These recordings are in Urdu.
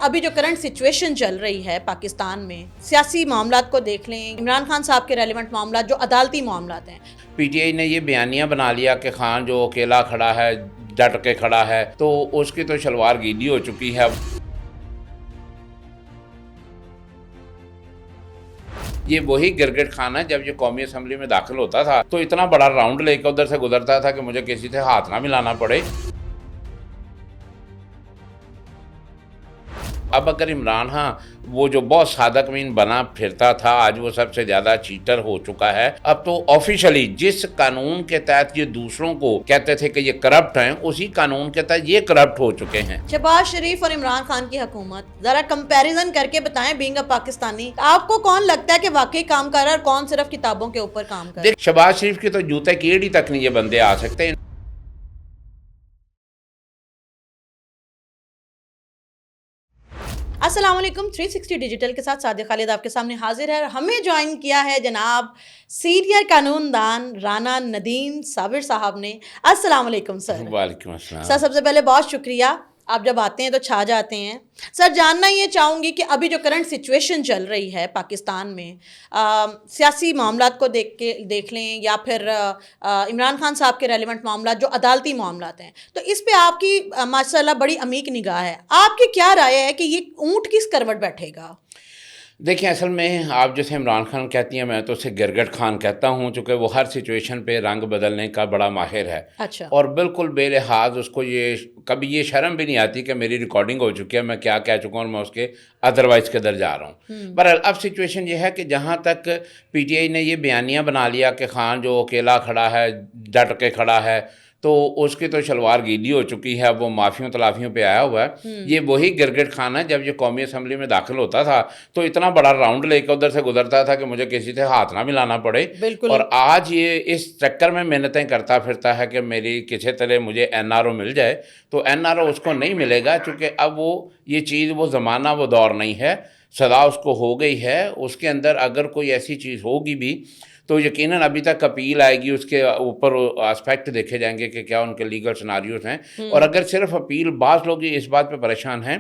ابھی جو کرنٹ سچویشن چل رہی ہے پاکستان میں، سیاسی معاملات کو دیکھ لیں، عمران خان صاحب کے ریلیونٹ معاملات جو عدالتی معاملات ہیں، پی ٹی آئی نے یہ بیانیہ بنا لیا کہ خان جو اکیلا کھڑا ہے، ڈٹ کے کھڑا ہے، تو اس کی تو شلوار گیلی ہو چکی ہے۔ یہ وہی گرگٹ خان ہے جب یہ قومی اسمبلی میں داخل ہوتا تھا تو اتنا بڑا راؤنڈ لے کے ادھر سے گزرتا تھا کہ مجھے کسی سے ہاتھ نہ ملانا پڑے۔ اب اگر عمران خان وہ جو بہت صادق مین بنا پھرتا تھا، آج وہ سب سے زیادہ چیٹر ہو چکا ہے۔ اب تو آفیشلی جس قانون کے تحت یہ دوسروں کو کہتے تھے کہ یہ کرپٹ ہیں، اسی قانون کے تحت یہ کرپٹ ہو چکے ہیں۔ شہباز شریف اور عمران خان کی حکومت، ذرا کمپیریزن کر کے بتائیں بینگ اے پاکستانی، آپ کو کون لگتا ہے کہ واقعی کام کر رہا ہے اور کون صرف کتابوں کے اوپر کام کر رہا ہے؟ دیکھ، شہباز شریف کی تو جوتے کی ایڑی تک نہیں یہ بندے آ سکتے۔ السلام علیکم، 360 ڈیجیٹل کے ساتھ سعدیہ خالد آپ کے سامنے حاضر ہے۔ ہمیں جوائن کیا ہے جناب سینئر قانون دان رانا ندیم صابر صاحب نے۔ السلام علیکم سر۔ وعلیکم السلام۔ سر سب سے پہلے بہت شکریہ، آپ جب آتے ہیں تو چھا جاتے ہیں۔ سر جاننا یہ چاہوں گی کہ ابھی جو کرنٹ سچویشن چل رہی ہے پاکستان میں، سیاسی معاملات کو دیکھ لیں یا پھر عمران خان صاحب کے ریلیونٹ معاملات جو عدالتی معاملات ہیں، تو اس پہ آپ کی ماشاء اللہ بڑی عمیق نگاہ ہے۔ آپ کی کیا رائے ہے کہ یہ اونٹ کس کروٹ بیٹھے گا؟ دیکھیں، اصل میں آپ جیسے عمران خان کہتی ہیں، میں تو اسے گرگٹ خان کہتا ہوں، چونکہ وہ ہر سچویشن پہ رنگ بدلنے کا بڑا ماہر ہے۔ اچھا۔ اور بالکل بے لحاظ اس کو کبھی یہ شرم بھی نہیں آتی کہ میری ریکارڈنگ ہو چکی ہے، میں کیا کہہ چکا ہوں اور میں اس کے ادروائز کے در جا رہا ہوں۔ بہرحال اب سچویشن یہ ہے کہ جہاں تک پی ٹی آئی نے یہ بیانیہ بنا لیا کہ خان جو اکیلا کھڑا ہے، ڈٹ کے کھڑا ہے، تو اس کی تو شلوار گیلی ہو چکی ہے، وہ معافیوں تلافیوں پہ آیا ہوا ہے۔ یہ وہی گرگٹ خان ہے جب یہ قومی اسمبلی میں داخل ہوتا تھا تو اتنا بڑا راؤنڈ لے کے ادھر سے گزرتا تھا کہ مجھے کسی سے ہاتھ نہ ملانا پڑے۔ اور آج یہ اس چکر میں محنتیں کرتا پھرتا ہے کہ میری کسی طرح مجھے این آر او مل جائے، تو این آر او اس کو نہیں ملے گا، چونکہ اب وہ یہ چیز، وہ زمانہ، وہ دور نہیں ہے۔ سزا اس کو ہو گئی ہے۔ اس کے اندر اگر کوئی ایسی چیز ہوگی بھی تو یقیناً ابھی تک اپیل آئے گی، اس کے اوپر اسپیکٹ دیکھے جائیں گے کہ کیا ان کے لیگل سیناریوز ہیں۔ اور اگر صرف اپیل، بعض لوگ اس بات پہ پریشان ہیں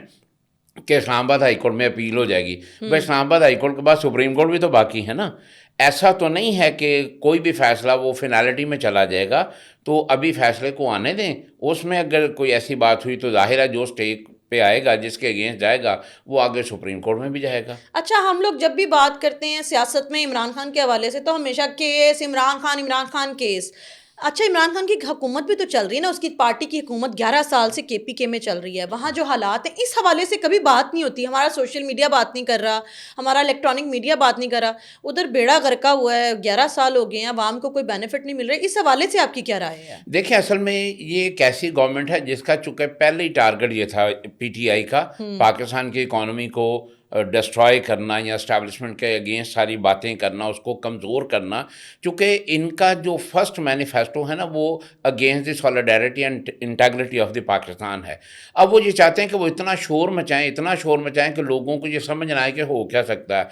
کہ اسلام آباد ہائی کورٹ میں اپیل ہو جائے گی۔ بھائی اسلام آباد ہائی کورٹ کے بعد سپریم کورٹ بھی تو باقی ہے نا۔ ایسا تو نہیں ہے کہ کوئی بھی فیصلہ وہ فینالٹی میں چلا جائے گا، تو ابھی فیصلے کو آنے دیں۔ اس میں اگر کوئی ایسی بات ہوئی تو ظاہر ہے جو اسٹیک پہ آئے گا، جس کے اگینسٹ جائے گا، وہ آگے سپریم کورٹ میں بھی جائے گا۔ اچھا، ہم لوگ جب بھی بات کرتے ہیں سیاست میں عمران خان کے حوالے سے تو ہمیشہ کیس عمران خان کیس۔ اچھا، عمران خان کی احکومت بھی تو چل رہی ہے نا، اس کی پارٹی کی حکومت 11 سال سے کے پی کے میں چل رہی ہے، وہاں جو حالات ہیں اس حوالے سے کبھی بات نہیں ہوتی۔ ہمارا سوشل میڈیا بات نہیں کر رہا، ہمارا الیکٹرانک میڈیا بات نہیں کر رہا، ادھر بیڑا غرقہ ہوا ہے، 11 سال ہو گئے ہیں، عوام کو کوئی بینیفٹ نہیں مل رہا۔ اس حوالے سے آپ کی کیا رائے ہے؟ دیکھیں، اصل میں یہ ایک ایسی گورنمنٹ ہے جس کا چونکہ پہلے ہی ٹارگٹ یہ تھا پی ٹی آئی کا، پاکستان کی اکانومی کو ڈسٹرائے کرنا یا اسٹیبلشمنٹ کے اگینسٹ ساری باتیں کرنا، اس کو کمزور کرنا، چونکہ ان کا جو فرسٹ مینیفیسٹو ہے نا، وہ against the solidarity and integrity of the Pakistan ہے۔ اب وہ یہ چاہتے ہیں کہ وہ اتنا شور مچائیں کہ لوگوں کو یہ سمجھ نہ آئے کہ ہو کیا سکتا ہے۔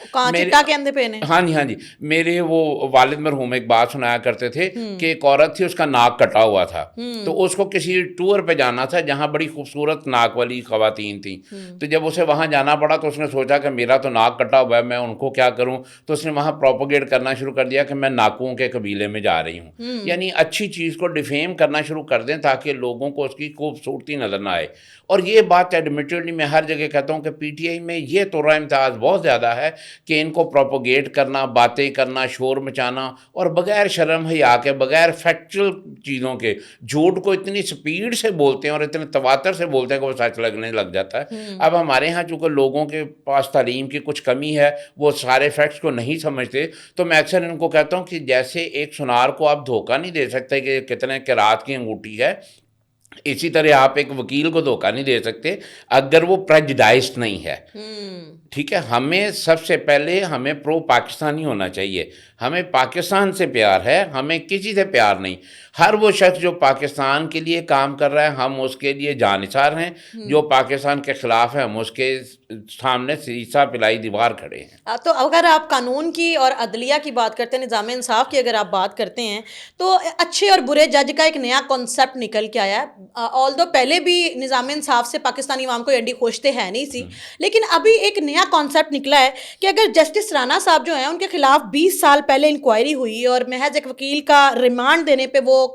ہاں جی، میرے وہ والد مرحوم ایک بات سنایا کرتے تھے کہ ایک عورت تھی، اس کا ناک کٹا ہوا تھا، تو اس کو کسی ٹور پہ جانا تھا جہاں بڑی خوبصورت ناک والی خواتین تھیں، تو جب اسے وہاں جانا پڑا تو اس نے سوچا کہ میرا تو ناک کٹا ہوا ہے، میں ان کو کیا کروں، تو اس نے وہاں پروپوگیٹ کرنا شروع کر دیا کہ میں ناکوں کے قبیلے میں جا رہی ہوں۔ یعنی اچھی چیز کو ڈیفیم کرنا شروع کر دیں تاکہ لوگوں کو اس کی خوبصورتی نظر نہ آئے۔ اور یہ بات ایڈمیٹڈلی میں ہر جگہ کہتا ہوں کہ پی ٹی آئی میں یہ طور امتیاز بہت زیادہ ہے کہ ان کو پروپوگیٹ کرنا، باتیں کرنا، شور مچانا، اور بغیر شرم حیا کے، بغیر فیکچوئل چیزوں کے، جھوٹ کو اتنی سپیڈ سے بولتے ہیں اور اتنے تواتر سے بولتے ہیں کہ وہ سچ لگنے لگ جاتا ہے۔ اب ہمارے ہاں چونکہ لوگوں کے پاس تعلیم کی کچھ کمی ہے، وہ سارے فیکٹس کو نہیں سمجھتے، تو میں اکثر ان کو کہتا ہوں کہ جیسے ایک سنار کو آپ دھوکہ نہیں دے سکتے کہ کتنے کرات کی انگوٹھی ہے، اسی طرح آپ ایک وکیل کو دھوکہ نہیں دے سکتے اگر وہ پریجڈائزڈ نہیں ہے۔ ٹھیک ہے، ہمیں سب سے پہلے ہمیں پرو پاکستانی ہونا چاہیے، ہمیں پاکستان سے پیار ہے، ہمیں کسی سے پیار نہیں۔ ہر وہ شخص جو پاکستان کے لیے کام کر رہا ہے ہم اس کے لیے جانثار ہیں، جو پاکستان کے خلاف ہے ہم اس کے سامنے سیسا پلائی دیوار کھڑے ہیں۔ تو اگر آپ قانون کی اور عدلیہ کی بات کرتے ہیں، نظام انصاف کی اگر آپ بات کرتے ہیں، تو اچھے اور برے جج کا ایک نیا کانسیپٹ نکل کے آیا ہے، although پہلے بھی نظام انصاف سے پاکستانی عوام کو انڈی کھوجتے ہیں نہیں سی, لیکن ابھی ایک نیا کانسیپٹ نکلا ہے کہ اگر جسٹس رانا صاحب جو ہیں ان کے خلاف 20 سال پہلے انکوائری ہوئی اور محض ایک وکیل کا ریمانڈ دینے پہ وہ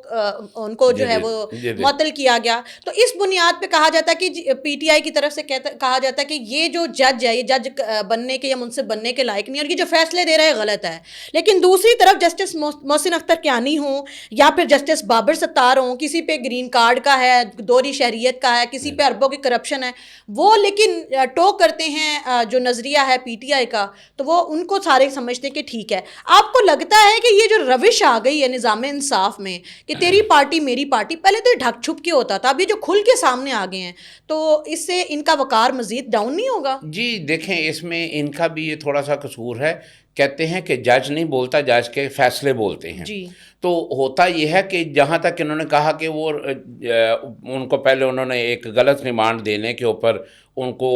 ان کو جو ہے وہ معطل کیا گیا, تو اس بنیاد پہ کہا جاتا ہے کہ پی ٹی آئی کی طرف سے کہا جاتا ہے کہ یہ جو جج ہے یہ جج بننے کے یا منصف بننے کے لائق نہیں, اور یہ جو فیصلے دے رہا ہے غلط ہے. لیکن دوسری طرف جسٹس محسن اختر کیانی ہوں یا پھر جسٹس بابر ستار ہوں, کسی پہ گرین کارڈ کا ہے, دوہری شہریت کا ہے, کسی پہ اربوں کی کرپشن ہے, وہ لیکن ٹوک کرتے ہیں جو نظریہ ہے پی ٹی آئی کا, تو وہ ان کو سارے سمجھتے ہیں کہ ٹھیک ہے. آپ کو لگتا ہے کہ یہ جو روش آ گئی ہے نظام انصاف میں کہ تیری پارٹی میری پارٹی, پہلے تو ڈھک چھپ کے ہوتا تھا, اب یہ جو کھل کے سامنے آ گئے ہیں, تو اس سے ان کا وقار مزید ڈاؤن نہیں ہوگا؟ جی دیکھیں, اس میں ان کا بھی یہ تھوڑا سا قصور ہے. کہتے ہیں کہ جج نہیں بولتا, جج کے فیصلے بولتے ہیں. جی تو ہوتا یہ ہے کہ جہاں تک انہوں نے کہا کہ وہ ان کو پہلے انہوں نے ایک غلط ریمانڈ دینے کے اوپر ان کو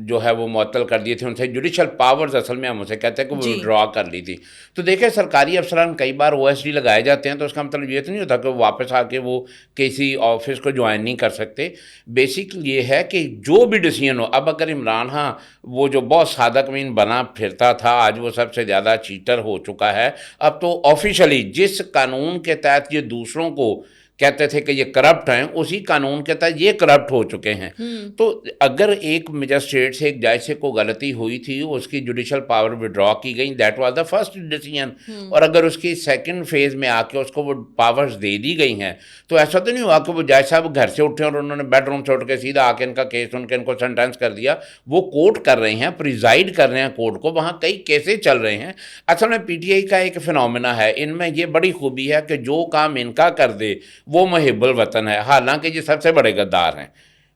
جو ہے وہ معطل کر دیے تھے, ان سے جوڈیشل پاورز اصل میں ہم اسے کہتے ہیں کہ وہ ڈرا کر لی تھی. تو دیکھیں سرکاری افسران کئی بار او ایس ڈی لگائے جاتے ہیں, تو اس کا مطلب یہ تو نہیں ہوتا کہ وہ واپس آ کے وہ کسی آفس کو جوائن نہیں کر سکتے. بیسک یہ ہے کہ جو بھی ڈیسیژن ہو, اب اگر عمران خان وہ جو بہت صادق مین بنا پھرتا تھا, آج وہ سب سے زیادہ چیٹر ہو چکا ہے. اب تو آفیشلی جس قانون کے تحت یہ دوسروں کو کہتے تھے کہ یہ کرپٹ ہیں, اسی قانون کے تحت یہ کرپٹ ہو چکے ہیں. تو اگر ایک مجسٹریٹ سے ایک جج سے کوئی غلطی ہوئی تھی, اس کی جوڈیشل پاور وڈرا کی گئی, that was the first decision, اور اگر اس کی سیکنڈ فیز میں آ کے اس کو وہ پاورز دے دی گئی ہیں, تو ایسا تو نہیں ہوا کہ وہ جج صاحب گھر سے اٹھے اور انہوں نے بیڈ روم سے اٹھ کے سیدھا آ کے ان کا کیس سن کے ان کو سینٹینس کر دیا. وہ کورٹ کر رہے ہیں, پریزائڈ کر رہے ہیں کورٹ کو, وہاں کئی کیسز چل رہے ہیں. اصل میں پی ٹی آئی کا ایک فنومینا ہے, ان میں یہ بڑی خوبی ہے کہ جو کام ان کا کر دے وہ محب الوطن ہے, حالانکہ یہ سب سے بڑے غدار ہیں,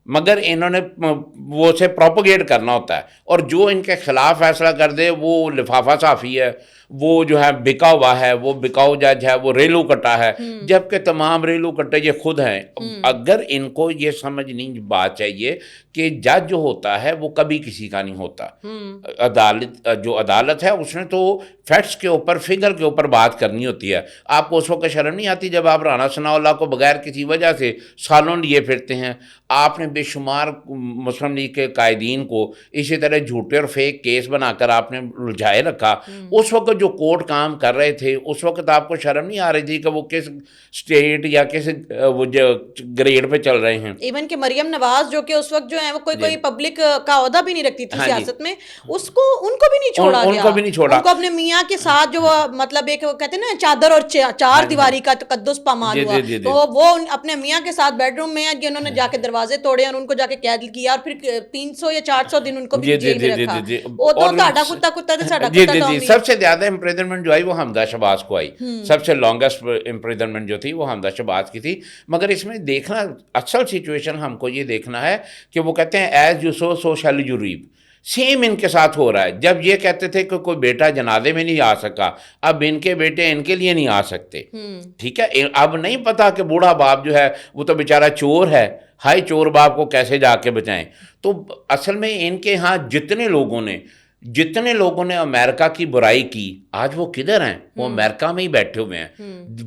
مگر انہوں نے وہ اسے پروپیگیٹ کرنا ہوتا ہے. اور جو ان کے خلاف فیصلہ کر دے وہ لفافہ صافی ہے, وہ جو ہے بکا ہوا ہے, وہ بکاؤ جج ہے, وہ ریلو کٹا ہے, جبکہ تمام ریلو کٹے یہ خود ہیں. اگر ان کو یہ سمجھنی بات چاہیے کہ جج جو ہوتا ہے وہ کبھی کسی کا نہیں ہوتا. عدالت ہے اس نے تو فیکٹس کے اوپر, فگر کے اوپر بات کرنی ہوتی ہے. آپ کو اس وقت شرم نہیں آتی جب آپ رانا ثناء اللہ کو بغیر کسی وجہ سے سالوں لیے پھرتے ہیں؟ آپ نے بے شمار مسلم لیگ کے قائدین کو اسی طرح جھوٹے اور فیک کیس بنا کر آپ نے الجھائے رکھا. اس وقت جو کورٹ کام کر رہے تھے, اس وقت آپ کو شرم نہیں آ رہی تھی کہ وہ کس اسٹیٹ یا کس وہ گریڈ پہ چل رہے ہیں؟ ایون کہ مریم نواز جو کہ اس وقت جو ہے وہ کوئی پبلک کا عہدہ بھی نہیں رکھتی تھی سیاست میں, اس کو ان کو بھی نہیں چھوڑا گیا, ان کو اپنے میاں کے ساتھ جو مطلب ایک کہتے ہیں نا چادر اور چار دیواری کا تقدس پامال ہوا, تو وہ اپنے میاں کے ساتھ بیڈ روم میں انہوں نے جا کے دروازے توڑے اور ان کو جا کے قید کیا, اور پھر 300 یا 400 دن ان کو بھی جیل میں رکھا. وہ تو ساڈا کتا کتا تے ساڈا کتا تو سب سے زیادہ امپریزنمنٹ جو آئی وہ حمزہ شہباز کو آئی, سب سے لانگسٹ امپریزنمنٹ جو تھی وہ حمزہ شہباز کی تھی. مگر اس میں دیکھنا اصل سچویشن ہم کو یہ دیکھنا ہے کہ وہ کہتے ہیں as you sow shall you reap. Same ان کے ساتھ ہو رہا ہے. جب یہ کہتے تھے کہ کوئی بیٹا جنازے میں نہیں آ سکا, اب ان کے بیٹے ان کے لیے نہیں آ سکتے. ٹھیک ہے, اب نہیں پتا کہ بوڑھا باپ جو ہے وہ تو بیچارہ چور ہے, ہائی چور باپ کو کیسے جا کے بچائیں. تو اصل میں ان کے ہاں جتنے لوگوں نے امریکہ کی برائی کی, آج وہ کدھر ہیں؟ وہ امریکہ میں ہی بیٹھے ہوئے ہیں.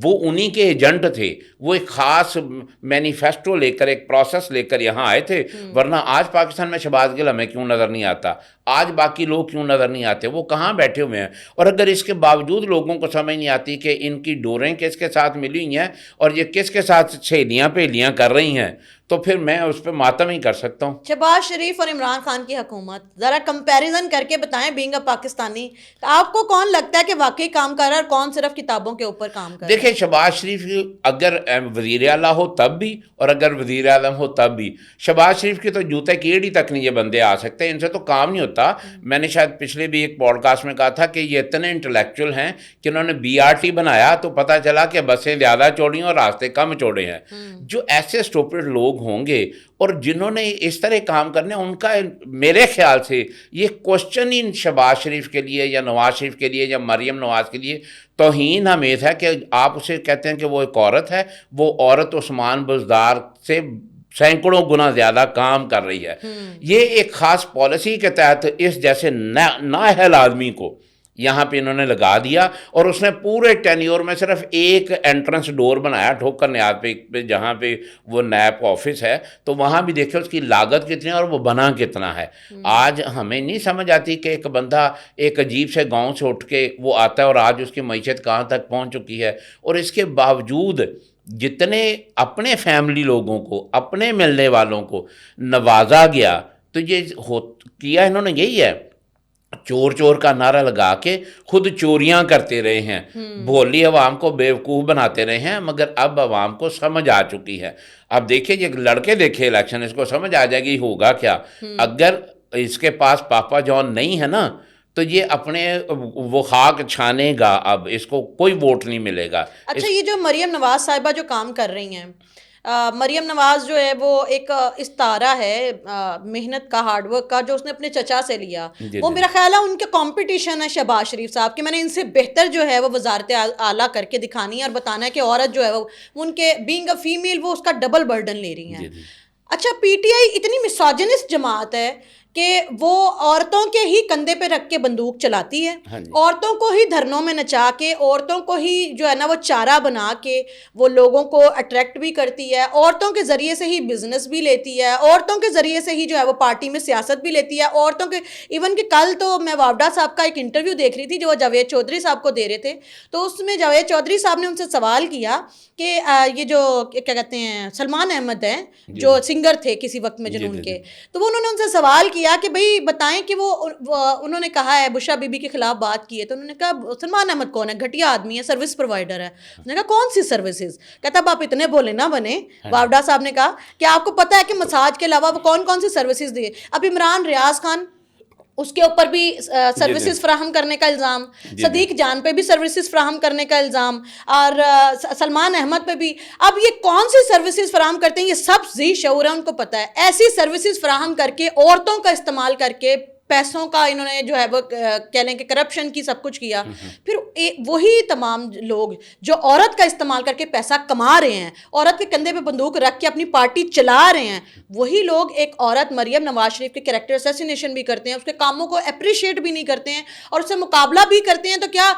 وہ انہی کے ایجنٹ تھے, وہ ایک خاص مینیفیسٹو لے کر, ایک پروسیس لے کر یہاں آئے تھے. ورنہ آج پاکستان میں شہباز گل ہمیں کیوں نظر نہیں آتا, آج باقی لوگ کیوں نظر نہیں آتے, وہ کہاں بیٹھے ہوئے ہیں؟ اور اگر اس کے باوجود لوگوں کو سمجھ نہیں آتی کہ ان کی ڈوریں کس کے ساتھ ملی ہوئی ہیں اور یہ کس کے ساتھ سہیلیاں پہلیاں کر رہی ہیں, تو پھر میں اس پہ ماتم ہی کر سکتا ہوں. شہباز شریف اور عمران خان کی حکومت, ذرا کمپیریزن کر کے بتائیں بینگ اے پاکستانی, آپ کو کون لگتا ہے کہ واقعی کام کر رہا ہے اور کون صرف کتابوں کے اوپر کام کر رہا ہے؟ دیکھیں شہباز شریف اگر وزیر اعلیٰ ہو تب بھی اور اگر وزیر اعظم ہو تب بھی, شہباز شریف کی تو جوتے کی ایڑی تک نہیں یہ بندے آ سکتے, ان سے تو کام نہیں ہوتا. میں نے شاید پچھلے بھی ایک پوڈ کاسٹ میں کہا تھا کہ یہ اتنے انٹلیکچوئل ہیں کہ انہوں نے BRT بنایا تو پتہ چلا کہ بسیں زیادہ چوڑی ہیں اور راستے کم چوڑے ہیں. جو ایسے اسٹوپڈ لوگ ہوں گے اور جنہوں نے اس طرح کام کرنے, ان کا میرے خیال سے یہ کوشچن ہی شہباز شریف کے لیے یا نواز شریف کے لیے یا مریم نواز کے لیے توہین آمیز ہے کہ آپ اسے کہتے ہیں کہ وہ ایک عورت ہے. وہ عورت عثمان بزدار سے سینکڑوں گنا زیادہ کام کر رہی ہے. یہ ایک خاص پالیسی کے تحت اس جیسے نااہل آدمی کو یہاں پہ انہوں نے لگا دیا اور اس نے پورے ٹینیور میں صرف ایک انٹرنس ڈور بنایا ٹھوکر نیاز پہ جہاں پہ وہ نیب کا آفس ہے، تو وہاں بھی دیکھیں اس کی لاگت کتنی ہے اور وہ بنا کتنا ہے۔ آج ہمیں نہیں سمجھ آتی کہ ایک بندہ ایک عجیب سے گاؤں سے اٹھ کے وہ آتا ہے اور آج اس کی معیشت کہاں تک پہنچ چکی ہے، اور اس کے باوجود جتنے اپنے فیملی لوگوں کو، اپنے ملنے والوں کو نوازا گیا، تو یہ کیا انہوں نے یہی ہے، چور چور کا نعرہ لگا کے خود چوریاں کرتے رہے ہیں، بھولی عوام کو بیوقوف بناتے رہے ہیں، مگر اب عوام کو سمجھ آ چکی ہے۔ اب دیکھیں یہ لڑکے دیکھے الیکشن، اس کو سمجھ آ جائے گی ہوگا کیا۔ اگر اس کے پاس پاپا جان نہیں ہے نا تو یہ اپنے وہ خاک چھانے گا، اب اس کو کوئی ووٹ نہیں ملے گا۔ اچھا یہ جو مریم نواز صاحبہ جو کام کر رہی ہیں، مریم نواز جو ہے وہ ایک استارہ ہے محنت کا، ہارڈ ورک کا، جو اس نے اپنے چچا سے لیا، وہ میرا خیال ہے ان کے کمپٹیشن ہے شہباز شریف صاحب کہ میں نے ان سے بہتر جو ہے وہ وزارت اعلیٰ کر کے دکھانی ہے اور بتانا ہے کہ عورت جو ہے وہ ان کے بینگ اے فیمیل وہ اس کا ڈبل برڈن لے رہی ہیں۔ اچھا پی ٹی آئی اتنی مسوجنسٹ جماعت ہے کہ وہ عورتوں کے ہی کندھے پہ رکھ کے بندوق چلاتی ہے، عورتوں کو ہی دھرنوں میں نچا کے، عورتوں کو ہی جو ہے نا وہ چارہ بنا کے وہ لوگوں کو اٹریکٹ بھی کرتی ہے، عورتوں کے ذریعے سے ہی بزنس بھی لیتی ہے، عورتوں کے ذریعے سے ہی جو ہے وہ پارٹی میں سیاست بھی لیتی ہے، عورتوں کے ایون کہ کل تو میں واوڈا صاحب کا ایک انٹرویو دیکھ رہی تھی جو وہ جاوید چودھری صاحب کو دے رہے تھے، تو اس میں جاوید چودھری صاحب نے ان سے سوال کیا کہ یہ جو کیا کہتے ہیں سلمان احمد ہیں جو سنگر تھے کسی وقت میں جنون کے، تو وہ انہوں نے ان سے سوال کیا کہ بھئی بتائیں کہ وہ انہوں نے کہا ہے بشرا بی بی کے خلاف بات کی ہے، تو انہوں نے کہا سلمان احمد کون ہے، گھٹیا آدمی ہے، سروس پرووائڈر ہے۔ انہوں نے کہا کون سی سروسز؟ کہتا اب آپ اتنے بولے نہ بنے۔ واوڈا صاحب نے کہا کہ آپ کو پتہ ہے کہ مساج کے علاوہ وہ کون کون سی سروسز دیے؟ اب عمران ریاض خان اس کے اوپر بھی سروسز فراہم کرنے کا الزام، صدیق جان پہ بھی سروسز فراہم کرنے کا الزام، اور سلمان احمد پہ بھی۔ اب یہ کون سی سروسز فراہم کرتے ہیں؟ یہ سب ذی شعور ہے، ان کو پتہ ہے۔ ایسی سروسز فراہم کر کے عورتوں کا استعمال کر کے پیسوں کا انہوں نے جو ہے وہ کہہ لیں کہ کرپشن کی سب کچھ کیا۔ پھر وہی تمام لوگ جو عورت کا استعمال کر کے پیسہ کما رہے ہیں، عورت کے کندھے پہ بندوق رکھ کے اپنی پارٹی چلا رہے ہیں، وہی لوگ ایک عورت مریم نواز شریف کے کریکٹر اسیسینیشن بھی کرتے ہیں، اس کے کاموں کو اپریشیٹ بھی نہیں کرتے ہیں اور اس سے مقابلہ بھی کرتے ہیں۔ تو کیا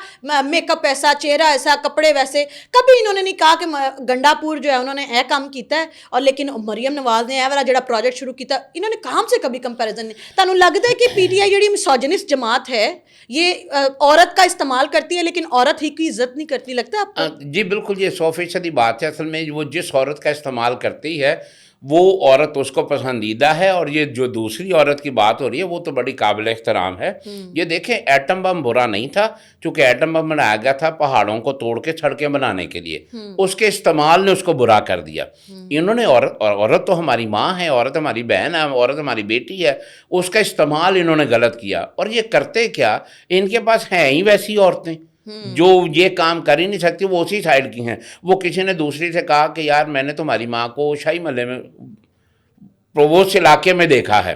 میک اپ ایسا، چہرہ ایسا، کپڑے ویسے؟ کبھی انہوں نے نہیں کہا کہ گنڈا پور جو ہے انہوں نے اے کام کیتا ہے، اور لیکن مریم نواز نے اے والا جڑا پروجیکٹ شروع کیتا انہوں نے کام سے کبھی کمپیریزن نہیں۔ تانوں لگتا ہے کہ پی ٹی آئی جڑی مسوجنسٹ جماعت ہے یہ عورت کا استعمال کرتی ہے لیکن عورت ہی کی عزت نہیں کرتی، لگتا ہے آپ کو؟ جی بالکل، یہ 100% بات ہے۔ اصل میں وہ جس عورت کا استعمال کرتی ہے وہ عورت اس کو پسندیدہ ہے، اور یہ جو دوسری عورت کی بات ہو رہی ہے وہ تو بڑی قابل احترام ہے۔ یہ دیکھیں ایٹم بم برا نہیں تھا، چونکہ ایٹم بم بنایا گیا تھا پہاڑوں کو توڑ کے سڑکیں بنانے کے لیے، اس کے استعمال نے اس کو برا کر دیا۔ انہوں نے عورت تو ہماری ماں ہے، عورت ہماری بہن ہے، عورت ہماری بیٹی ہے، اس کا استعمال انہوں نے غلط کیا۔ اور یہ کرتے کیا، ان کے پاس ہیں ہی ویسی عورتیں جو یہ کام کر ہی نہیں سکتی، وہ اسی سائڈ کی ہیں۔ وہ کسی نے دوسری سے کہا کہ یار میں نے تمہاری ماں کو شاہی محلے میں پروووسٹ علاقے میں دیکھا ہے،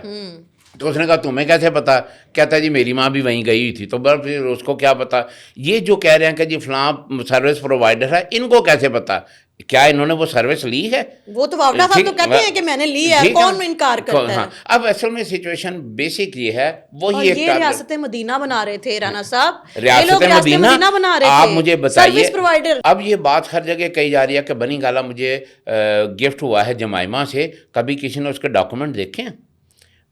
تو اس نے کہا تمہیں کیسے پتا؟ کہتا ہے جی میری ماں بھی وہیں گئی ہوئی تھی۔ تو پھر اس کو کیا پتا؟ یہ جو کہہ رہے ہیں کہ جی فلاں سروس پرووائڈر ہے، ان کو کیسے پتا؟ کیا انہوں نے وہ سروس لی ہے؟ وہ تو واوڈا صاحب تو کہتے ہیں کہ میں نے لی ہے، کون انکار کرتا ہے؟ اب اصل میں سچویشن بیسک یہ ہے، وہی ایک یہ ریاست مدینہ بنا رہے تھے رانا صاحب، ریاست مدینہ بنا رہے تھے، آپ مجھے بتائیے۔ سروس پرووائڈر اب یہ بات ہر جگہ کہی جا رہی ہے کہ بنی گالا مجھے گفٹ ہوا ہے جمائمہ سے، کبھی کسی نے اس کے ڈاکومنٹ دیکھے ہیں؟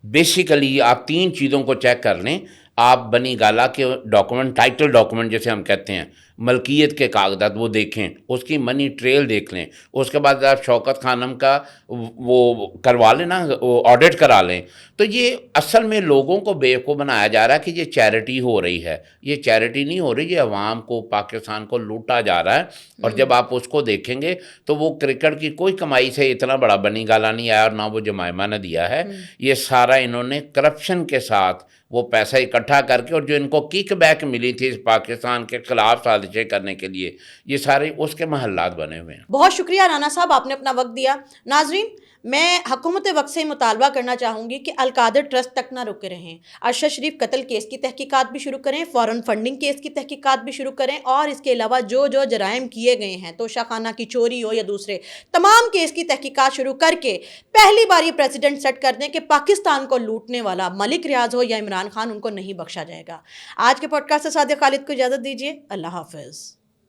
بیسیکلی آپ 3 چیزوں کو چیک کر لیں، آپ بنی گالا کے ڈاکومنٹ، ٹائٹل ڈاکومنٹ جیسے ہم کہتے ہیں، ملکیت کے کاغذات وہ دیکھیں، اس کی منی ٹریل دیکھ لیں، اس کے بعد آپ شوکت خانم کا وہ کروا لیں نا، وہ آڈٹ کرا لیں۔ تو یہ اصل میں لوگوں کو بیوقوف بنایا جا رہا ہے کہ یہ چیریٹی ہو رہی ہے، یہ چیریٹی نہیں ہو رہی، یہ عوام کو، پاکستان کو لوٹا جا رہا ہے۔ اور جب آپ اس کو دیکھیں گے تو وہ کرکٹ کی کوئی کمائی سے اتنا بڑا بنی گالا نہیں آیا، اور نہ وہ جمائمہ نے دیا ہے، یہ سارا انہوں نے کرپشن کے ساتھ وہ پیسہ اکٹھا کر کے، اور جو ان کو کک بیک ملی تھی اس پاکستان کے خلاف سازش پرچے کرنے کے لیے، یہ سارے اس کے محلات بنے ہوئے ہیں۔ بہت شکریہ رانا صاحب، آپ نے اپنا وقت دیا۔ ناظرین، میں حکومت وقت سے مطالبہ کرنا چاہوں گی کہ القادر ٹرسٹ تک نہ رکے رہیں، ارشد شریف قتل کیس کی تحقیقات بھی شروع کریں، فارن فنڈنگ کیس کی تحقیقات بھی شروع کریں، اور اس کے علاوہ جو جرائم کیے گئے ہیں، توشہ خانہ کی چوری ہو یا دوسرے تمام کیس کی تحقیقات شروع کر کے پہلی بار یہ پریسیڈنٹ سیٹ کر دیں کہ پاکستان کو لوٹنے والا ملک ریاض ہو یا عمران خان، ان کو نہیں بخشا جائے گا۔ آج کے پوڈ کاسٹ سے صادق خالد کو اجازت دیجیے، اللہ حافظ۔